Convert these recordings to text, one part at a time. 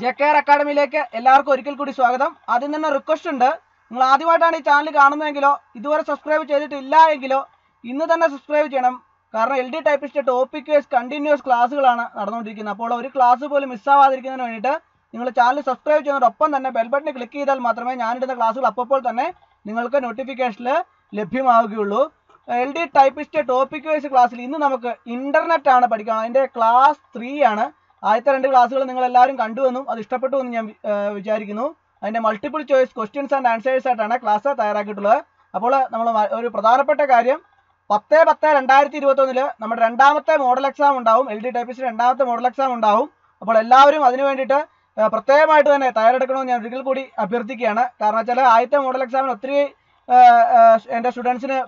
JKR അക്കാഡമിയിലേക്ക് എല്ലാവർക്കും ഒരിക്കൽ കൂടി സ്വാഗതം. ആദ്യം തന്നെ റിക്വസ്റ്റ് ഉണ്ട്, നിങ്ങൾ ആദ്യമായിട്ടാണ് ഈ ചാനൽ കാണുന്നതെങ്കിലോ ഇതുവരെ സബ്സ്ക്രൈബ് ചെയ്തിട്ടില്ല എങ്കിലോ ഇന്ന് തന്നെ സബ്സ്ക്രൈബ് ചെയ്യണം. കാരണം LD typist topic wise continuous ക്ലാസ്സുകളാണ് നടന്നുകൊണ്ടിരിക്കുന്നത്. അപ്പോൾ ഒരു ക്ലാസ് പോലും മിസ്സാവാതിരിക്കുന്നതിന് വേണ്ടിയിട്ട് നിങ്ങൾ ചാനൽ സബ്സ്ക്രൈബ് ചെയ്യുന്നതോടൊപ്പം തന്നെ ബെൽ ബട്ടൺ ക്ലിക്ക് ചെയ്താൽ മാത്രമേ ഞാനിടുന്ന ക്ലാസ്സുകൾ അപ്പോൾ തന്നെ നിങ്ങൾക്ക് നോട്ടിഫിക്കേഷനിൽ ലഭ്യമാവുകയുള്ളൂ. LD ടൈപ്പിസ്റ്റ് ടോപ്പിക് വൈസ് ക്ലാസ്സിൽ ഇന്ന് നമുക്ക് ഇന്റർനെറ്റ് ആണ് പഠിക്കണം. അതിൻ്റെ ക്ലാസ് 3 ആണ്. ആദ്യത്തെ 2 ക്ലാസ്സുകൾ നിങ്ങൾ എല്ലാവരും കണ്ടുവെന്നും അത് ഇഷ്ടപ്പെട്ടു എന്നും ഞാൻ വിചാരിക്കുന്നു. അതിൻ്റെ multiple choice questions and answers ആയിട്ടാണ് ക്ലാസ് തയ്യാറാക്കിയിട്ടുള്ളത്. അപ്പോൾ നമ്മൾ ഒരു പ്രധാനപ്പെട്ട കാര്യം 10/10/2021 നമ്മുടെ രണ്ടാമത്തെ മോഡൽ എക്സാം ഉണ്ടാവും. LD ടൈപ്പിസ്റ്റ് രണ്ടാമത്തെ മോഡൽ എക്സാം ഉണ്ടാവും. അപ്പോൾ എല്ലാവരും അതിന് വേണ്ടിയിട്ട് പ്രത്യേകമായിട്ട് തന്നെ തയ്യാറെടുക്കണമെന്ന് ഞാൻ ഒരിക്കൽ കൂടി അഭ്യർത്ഥിക്കുകയാണ്. കാരണം വെച്ചാൽ ആദ്യത്തെ മോഡൽ എക്സാമിന് ഒത്തിരി എൻ്റെ സ്റ്റുഡൻസിന്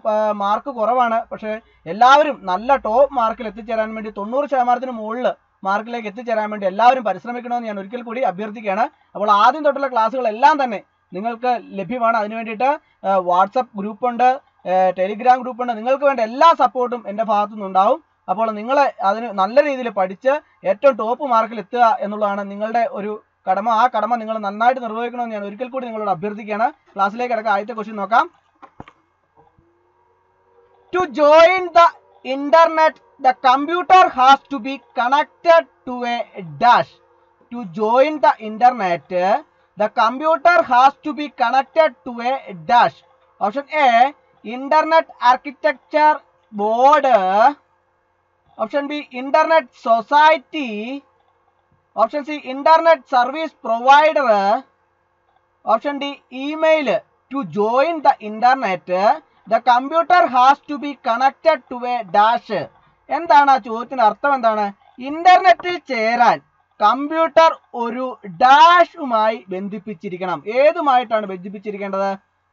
മാർക്ക് കുറവാണ്. പക്ഷേ എല്ലാവരും നല്ല ടോപ്പ് മാർക്കിൽ എത്തിച്ചേരാൻ വേണ്ടി 90% മുകളിൽ മാർക്കിലേക്ക് എത്തിച്ചേരാൻ വേണ്ടി എല്ലാവരും പരിശ്രമിക്കണമെന്ന് ഞാൻ ഒരിക്കൽ കൂടി അഭ്യർത്ഥിക്കുകയാണ്. അപ്പോൾ ആദ്യം തൊട്ടുള്ള ക്ലാസ്സുകളെല്ലാം തന്നെ നിങ്ങൾക്ക് ലഭ്യമാണ്. അതിന് വേണ്ടിയിട്ട് വാട്സപ്പ് ഗ്രൂപ്പുണ്ട്, ടെലിഗ്രാം ഗ്രൂപ്പുണ്ട്. നിങ്ങൾക്ക് വേണ്ട എല്ലാ സപ്പോർട്ടും എൻ്റെ ഭാഗത്തു നിന്നുണ്ടാവും. അപ്പോൾ നിങ്ങൾ അതിന് നല്ല രീതിയിൽ പഠിച്ച് ഏറ്റവും ടോപ്പ് മാർക്കിൽ എത്തുക എന്നുള്ളതാണ് നിങ്ങളുടെ ഒരു കടമ. ആ കടമ നിങ്ങൾ നന്നായിട്ട് നിർവഹിക്കണമെന്ന് ഞാൻ ഒരിക്കൽ കൂടി നിങ്ങളോട് അഭ്യർത്ഥിക്കുകയാണ്. ക്ലാസ്സിലേക്ക് കിടക്കുക. ആദ്യത്തെ ക്വസ്റ്റ്യൻ നോക്കാം. To join the internet the computer has to be connected to a dash. To join the internet, the computer has to be connected to a dash. Option A, Internet Architecture Board. Option B, Internet Society. Option C, Internet Service Provider. Option D, email. To join the internet, the computer has to be connected to a dash. എന്താണ് ആ ചോദ്യത്തിന് അർത്ഥം? എന്താണ്? ഇന്റർനെറ്റിൽ ചേരാൻ computer ഒരു ഡാഷുമായി ബന്ധിപ്പിച്ചിരിക്കണം. ഏതുമായിട്ടാണ് ബന്ധിപ്പിച്ചിരിക്കേണ്ടത്?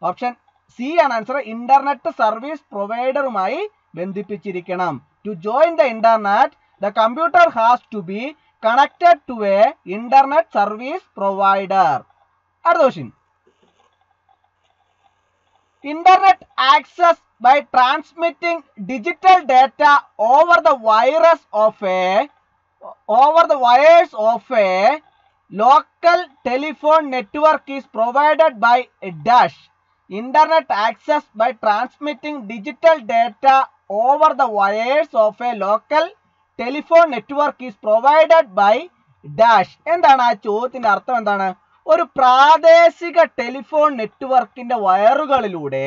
ഓപ്ഷൻ സി ആണ് ആൻസർ. ഇന്റർനെറ്റ് സർവീസ് പ്രൊവൈഡറുമായി ബന്ധിപ്പിച്ചിരിക്കണം. To join the internet, the computer has to be connected to a internet service provider. അടുത്ത question. Internet access by transmitting digital data over the wires of a local telephone network is provided by a dash. Internet access by transmitting digital data over the wires of a local telephone network is provided by dash. എന്താണ് ആ ചോദ്യത്തിന്റെ അർത്ഥം? എന്താണ്? ഒരു പ്രാദേശിക telephone നെറ്റ്വർക്കിന്റെ വയറുകളിലൂടെ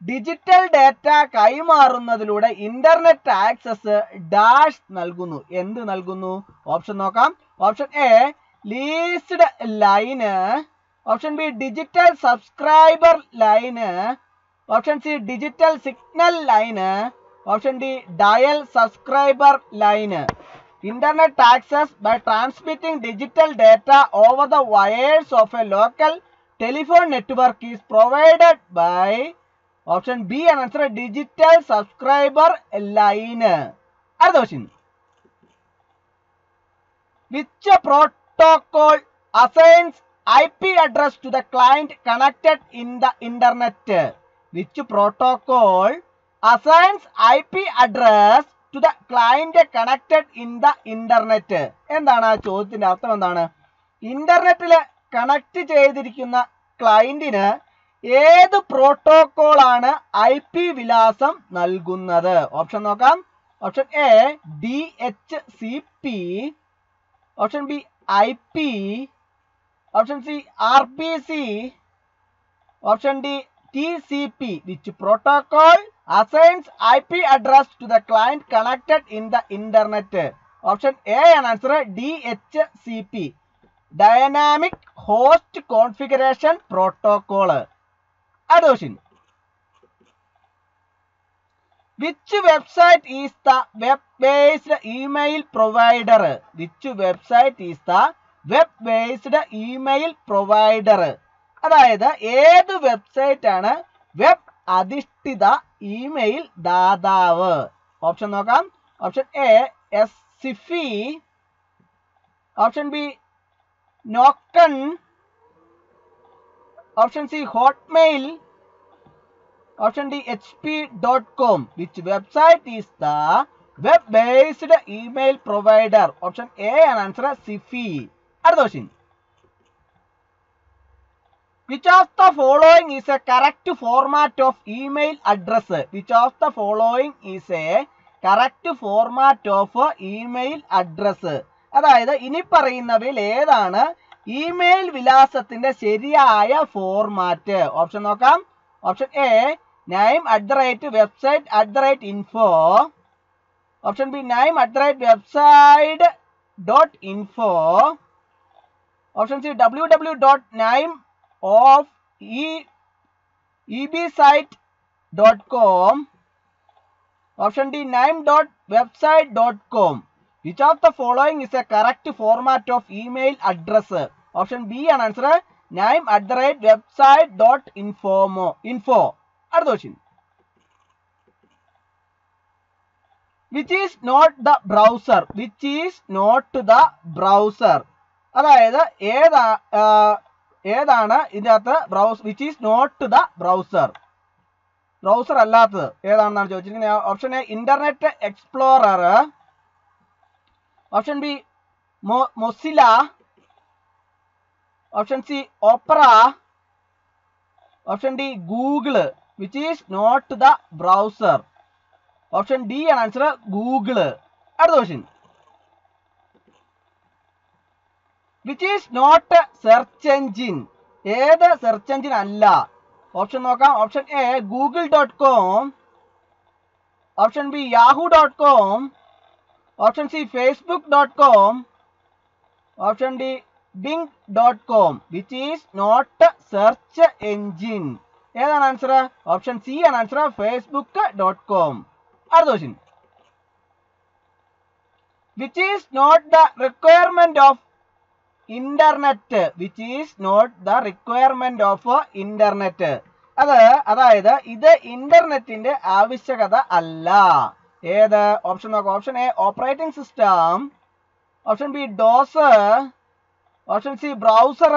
digital data കൈമാറുന്നതിലൂടെ ഇന്റർനെറ്റ് ആക്സസ് ഡാഷ് നൽകുന്നു. എന്ത് നൽകുന്നു? ഓപ്ഷൻ നോക്കാം. Option A, leased line. Option B, digital subscriber line. Option C, digital signal line. Option D, dial subscriber line. Internet access by transmitting digital data over the wires of a local telephone network is provided by option B and answer digital subscriber line. Other question. Which protocol assigns IP address to the client connected in the internet? Which protocol assigns IP address to the client connected in the internet? എന്താണ് ആ ചോദ്യത്തിന്റെ അർത്ഥം? എന്താണ്? ഇന്റർനെറ്റിൽ connect ചെയ്തിരിക്കുന്ന ക്ലയന്റിന് ഏത് protocol ആണ് IP വിലാസം നൽകുന്നത്? ഓപ്ഷൻ നോക്കാം. Option A, DHCP. Option B, IP. Option C, RPC. Option D, TCP. Which protocol assigns IP address to the client connected in the internet? Option A and answer DHCP, Dynamic Host Configuration Protocol. Addition. Which website is the web-based email provider? Which website is the web-based email provider? അതായത് ഏത് website ആണ് web അധിഷ്ഠിത email ദാതാവ്? Option നോക്കാം. Option A, SIFI. Option B, നോക്കൺ. Option C, Hotmail. Option D, HP.com. Which website is the web-based email provider? Option A and answer SIFI. അടുത്ത question. Which of the following is a correct format of email address? Which of the following is a correct format of email address? അതായത് ഇനി പറയുന്നവയിൽ ഏതാണ് email വിലാസത്തിന്റെ ശരിയായ format? Option നോക്കാം. Option A name@website@info. Option B name@website.info. Option C www.name.ebsite.com. Option D name.website.com. Which of the following is a correct format of email address? Option B ആണ് answer. name@website.info. അടുത്ത question. Which is not the browser? Which is not the browser? അതായത് ഏതാണ് ഇതിനകത്ത് which is not the browser? Browser അല്ലാത്തത് ഏതാണെന്നാണ് ചോദിച്ചിരിക്കുന്നത്. Option A Internet Explorer. Option B Mozilla. Option C Opera. Option D Google. Which is not the browser? Option D ആണ് answer, Google. അടുത്ത question. Which is not search engine? ഏത് search engine അല്ല? Option നോക്കാം. Option A google.com. Option B yahoo.com. Option C facebook.com. Option D bing.com. Which is not search engine? ഏതാണ് answer? Option C ആണ് answer, facebook.com. അടുത്ത question. Which is not the requirement of internet? Which is not the requirement of internet? അതായത് ഇത് ഇന്റർനെറ്റിന്റെ ആവശ്യകത അല്ല. ഏത്? Option നോക്കാം. Option A operating system. Option B DOS. Option C browser.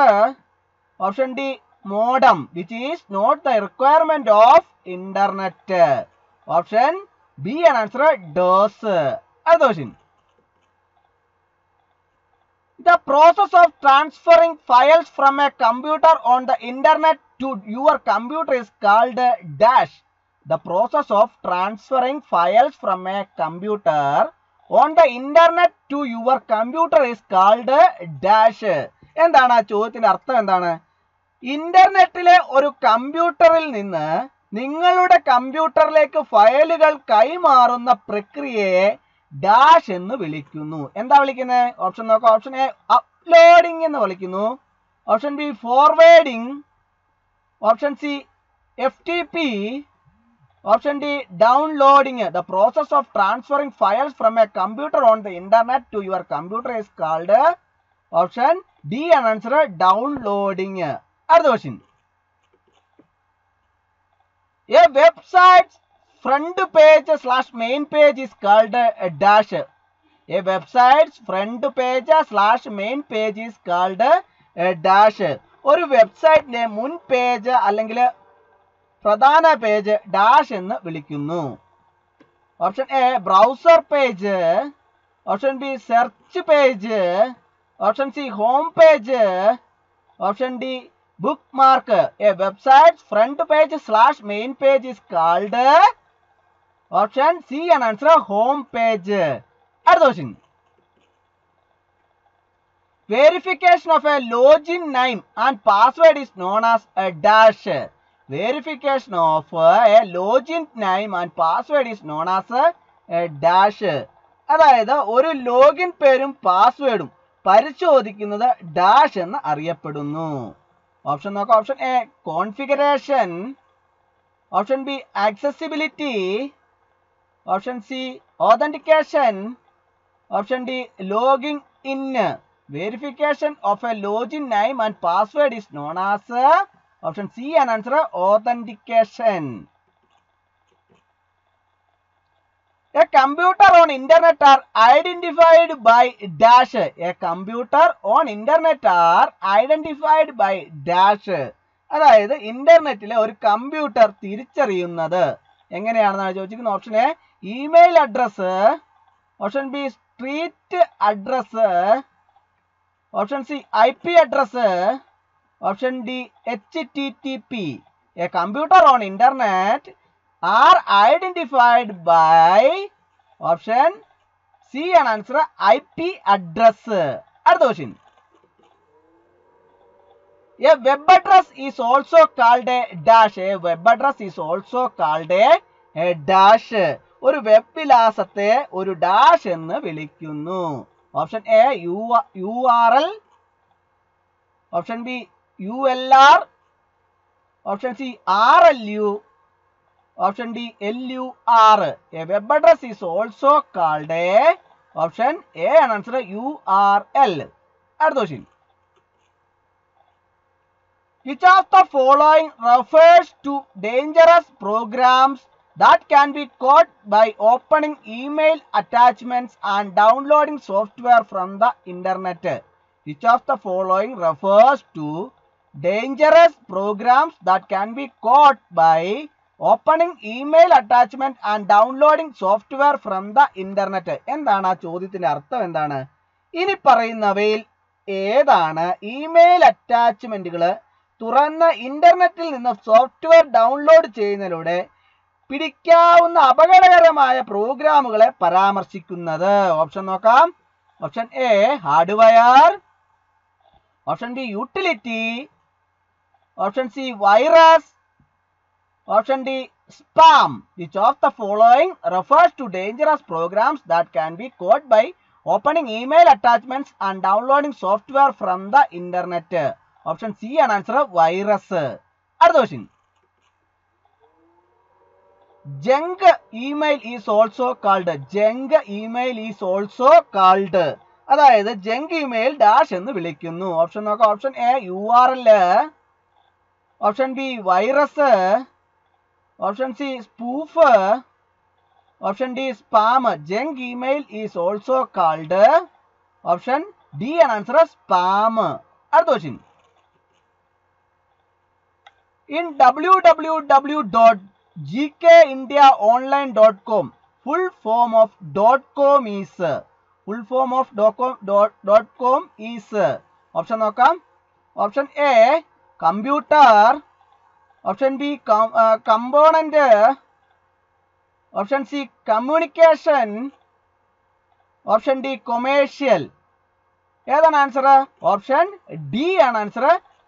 Option D modem. Which is not the requirement of internet? Option B ആണ് answer, DOS. അടുത്ത question. The process of transferring files from a computer on the internet to your computer is called dash. The process of transferring files from a computer on the internet to your computer is called dash. എന്താണ് ആ ചോദ്യത്തിന്റെ അർത്ഥം? എന്താണ്? ഇന്റർനെറ്റിലെ ഒരു കമ്പ്യൂട്ടറിൽ നിന്ന് നിങ്ങളുടെ കമ്പ്യൂട്ടറിലേക്ക് ഫയലുകൾ കൈമാറുന്ന പ്രക്രിയയെ ഡാഷ് എന്ന് വിളിക്കുന്നു. എന്താ വിളിക്കുന്നത്? ഓപ്ഷൻ നോക്കാം. ഓപ്ഷൻ എ അപ്ലോഡിംഗ് എന്ന് വിളിക്കുന്നു. Option B forwarding. Option C FTP. Option D downloading. The process of transferring files from a computer on the internet to your computer is called. Option D ആണ് answer, downloading. അടുത്ത question. A website front page / main page is called a dash. A website's front page / main page is called a dash. ഒരു വെബ്സൈറ്റിന്റെ മുൻ page അല്ലെങ്കിൽ പ്രധാന page dash എന്ന് വിളിക്കുന്നു. Option A browser page. Option B search page. Option C home page. Option D bookmark. A website front page / main page is called. Option C ആണ് answer, home page. അടുത്ത question. Verification of a login name and password is known as a dash. Verification of a login name and password is known as a dash. അതായത് ഒരു login പേരും പാസ്വേഡും പരിശോധിക്കുന്നത് dash എന്ന് അറിയപ്പെടുന്നു. Option നോക്കാം. Option A configuration. Option B accessibility. Option C authentication. Option D login in. Verification of a login name and password is known as. Option C ആണ് answer, authentication. A computer on internet are identified by dash. A computer on internet are identified by dash. അതായത് ഇന്റർനെറ്റിലെ ഒരു computer തിരിച്ചറിയുന്നത് എങ്ങനെയാണെന്നാണ് ചോദിച്ചിരിക്കുന്നത്. Option A email address. Option B street address. Option C IP address. Option D, HTTP. A computer on internet are identified by option C and answer IP address. അടുത്ത question. A web address is also called a dash. A web address is also called a dash. ഒരു web വിലാസത്തെ ഒരു dash എന്ന് വിളിക്കുന്നു. Option A URL, option B ULR, option C RLU, option D LUR. A web address is also called a option A and answer URL. അടുത്ത question. Which of the following refers to dangerous programs that can be caught by opening email attachments and downloading software from the internet? Which of the following refers to dangerous programs that can be caught by opening email attachment and downloading software from the internet? എന്താണ് ആ ചോദ്യത്തിന്റെ അർത്ഥം എന്താണ്? ഇനി പറയുന്നവയിൽ ഏതാണ് email അറ്റാച്ച്മെന്റുകൾ തുറന്ന ഇന്റർനെറ്റിൽ നിന്ന് സോഫ്റ്റ്വെയർ ഡൗൺലോഡ് ചെയ്യുന്നതിലൂടെ പിടിക്കാവുന്ന അപകടകരമായ പ്രോഗ്രാമുകളെ പരാമർശിക്കുന്നത്? ഓപ്ഷൻ നോക്കാം. Option A hardware, option B utility, option C virus, option D spam. Which of the following refers to dangerous programs that can be caught by opening email attachments and downloading software from the internet? Option C ആണ് answer virus. അടുത്ത question. Junk email is also called. Junk email is also called. അതായത് junk email dash എന്ന് വിളിക്കുന്നു. Option നോക്കാം. Option A URL, option B virus, option C spoof, option D spam. Junk email is also called option D ആണ് answer spam. അടുത്ത question. In www.gkindiaonline.com, full form of .com is option നോക്കാം. Option A computer, option B component, option C communication, option D commercial. ഏതാണ് answer? Option D ആണ് answer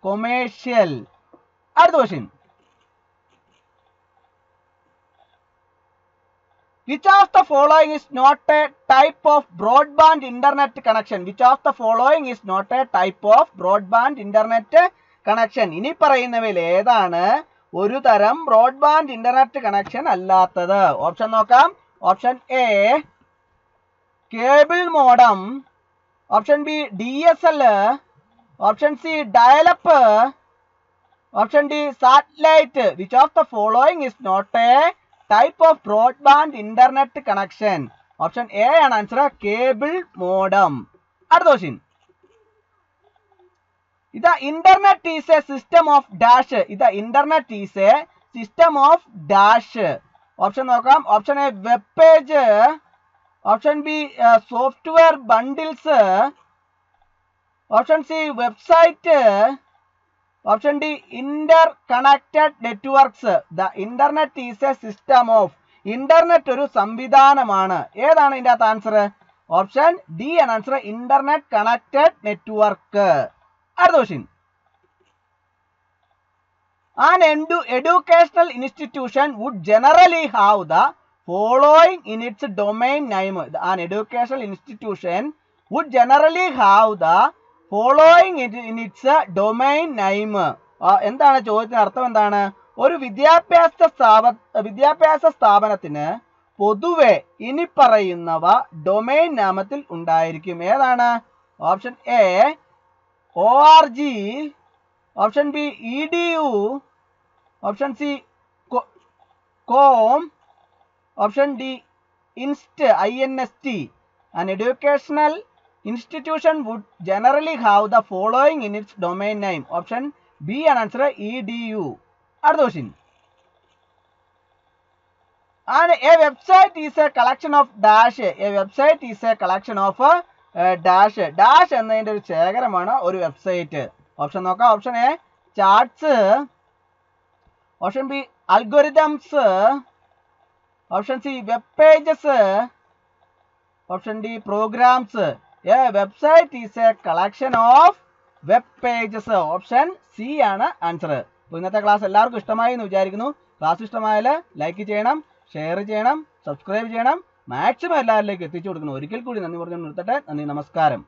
commercial. അടുത്ത question. Which of the following is not a type of broadband internet connection? Which of the following is not a type of broadband internet connection? ഇനി പറയുന്നവയിൽ ഏതാണ് ഒരു തരം broadband internet connection അല്ലാത്തത്? Option നോക്കാം. Option A cable modem, option B DSL, option C dialup, option D satellite. Which of the following is not a type of broadband internet connection? Option A ആണ് answer cable modem. അടുത്ത question. ഇത് internet is a system of dash. ഇത് internet is a system of dash. Option നോക്കാം. Option A web page, option B software bundles, option C website, option D Inter connected networks. The internet is a system of. Internet ഒരു സംവിധാനമാണ്. ഏതാണ് ഇതിന്റെ അകത്ത് answer? Option D ആണ് answer internet connected network. അടുത്ത question. An educational institution would generally have the following in its domain name. An educational institution would generally have the following in its domain name. എന്താണ് ചോദ്യത്തിന് അർത്ഥം? എന്താണ്? ഒരു വിദ്യാഭ്യാസ സ്ഥാപനത്തിന് പൊതുവെ ഇനി പറയുന്നവ ഡൊമൈൻ നാമത്തിൽ ഉണ്ടായിരിക്കും. ഏതാണ്? Option A ORG, option B EDU, option C COM, option D INST. An educational institution would generally have the following in its domain name. Option B and answer EDU. അടുത്ത question. And a website is a collection of dash. A website is a collection of dash. Dash എന്നതിന്റെ ഒരു ശേഖരമാണ് ഒരു website. Option നോക്കാം. Option A charts, option B algorithms, option C web pages, option D programs. A website is a collection of web pages. Option C ആണ് answer. അപ്പോൾ ഇന്നത്തെ class എല്ലാവർക്കും ഇഷ്ടമായി എന്ന് വിചാരിക്കുന്നു. ക്ലാസ് ഇഷ്ടമായാൽ ലൈക്ക് ചെയ്യണം, ഷെയർ ചെയ്യണം, സബ്സ്ക്രൈബ് ചെയ്യണം, മാക്സിമം എല്ലാവരിലേക്ക് എത്തിച്ചു കൊടുക്കണം. ഒരിക്കൽ കൂടി നന്ദി പറഞ്ഞു നിർത്തട്ടെ. നന്ദി, നമസ്കാരം.